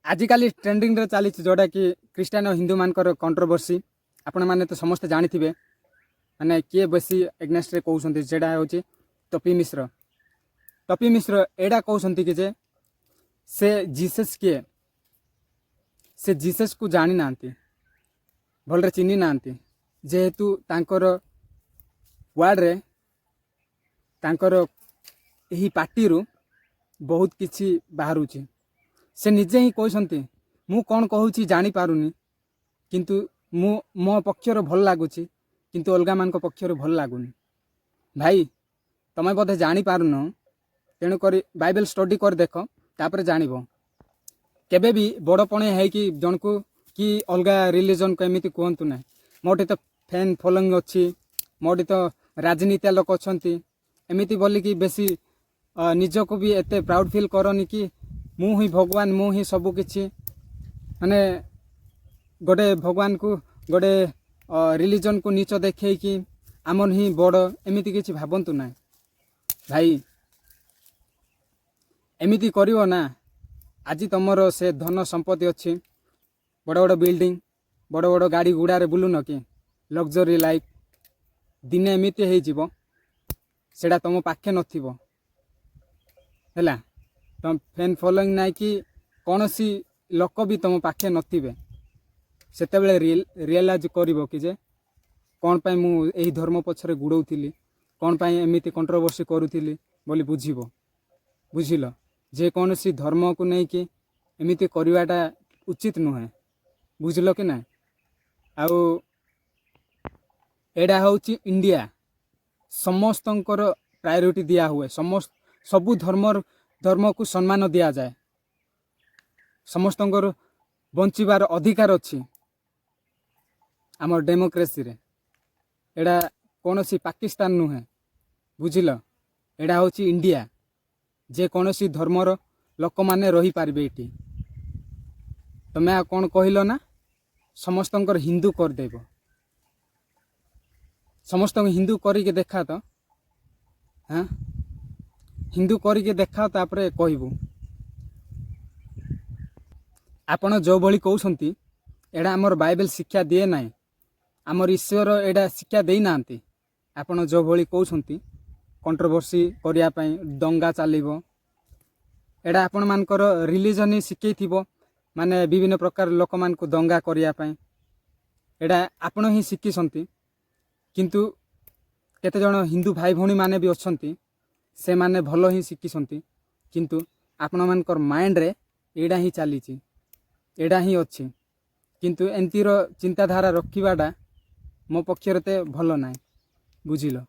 आजिकल trending रे चली जोटा कि क्रिस्टियन और हिंदू मानकर कंट्रोवर्सी आपण मैंने तो समस्ते जानी माने किए बेसी एग्नेस्ट रे कहउछंती जेडा होची टपी मिश्र एडा कहउछंती कि जे से जीसस किए से जीसस को जानी नांती भलरे चिन्ही नांती जेहेतु तांकर वार्ड रे तांकर एही पार्टी रु बहुत किछि बाहरुची से निजे ही कहते मु कौन कहूँ जानी पारुनी किंतु मो पक्षर भल लगुच किंतु अलगा मान पक्षर भल लगुनि भाई तुम्हें बोधे जानी पारुन तेणुक बाइबल स्टडी कर देख तापर जानब केबे भी बड़पणे है कि जन को कि अलगा रिलीजन को एमती कहतु ना मोटे तो फैन फॉलोइंग अच्छी मोटे तो राजनीतिया लोक अच्छा एमती बोलिकी बेसी निज को भी एते प्राउड फील करनी कि मु ही भगवान मु ही सबु किछि माने गोटे भगवान को गोटे रिलीजन को नीच देखे कि आमन ही बड़ एमती किछि भाबंतु ना भाई एमती करिवो ना आज तुमर से धन संपत्ति अच्छी बड़ बड़ बिल्डिंग बड़ बड़ गाड़ी गुड़ा बुलून कि लग्जरी लाइफ दिने एमती हो जीवो सेटा तुम पाखे नथिबो हैला तुम फैन फॉलोइंग ना कि कौन सी लोक भी तुम पाखे नथिबे सेते रियलाइज करिवो कि जे कौन पाई मु एही धर्म पछरे गुड़ौथिली कौन पाई एमिति कंट्रोवर्सी करूथिली बोली बुझिबो बुझिलो जे कौन सी धर्म को नहीं कि एमिति करिवाटा उचित नुहे बुझिलो कि ना आउ एडा होची इंडिया समस्तंकर प्रायोरिटी दिया हुए समस्त सबु धर्म को सम्मान दिया जाए समस्तंकर बंचिबार अधिकार अच्छी आमर डेमोक्रेसी रे एडा कौन सी पाकिस्तान नुहे बुझिल एडा होची इंडिया जे कौन सी धर्मर लोक माने रही पारिबे एटी तमे कौन कहिलो ना समस्तंकर हिंदू कर देबो समस्त हिंदू करिके देखा तो हाँ हिंदू करिके देखा तापरे कहबू आपण जो भली कहउछंती एडा हमर बाइबल शिक्षा दिए ना आमर ईश्वर एडा शिक्षा देई नांती आपण जो भली कहउछंती कंट्रोवर्सी करिया पई दंगा चलिबो एडा आपण मानकर रिलीजन ही शिखैथिबो माने विभिन्न प्रकार लोक मान को दंगा करिया पई एडा आपण ही शिखिसंती किंतु केते जण हिंदू भाई भौणी माने भी अछंती से माने भलो ही शिखिसंती किंतु आपण मानकर माइंड रे एडा ही चलीची एडा ही अच्छी किंतु एंतीर चिंताधारा रखिबाटा मो पक्षरते भलो नाय बुझिलो।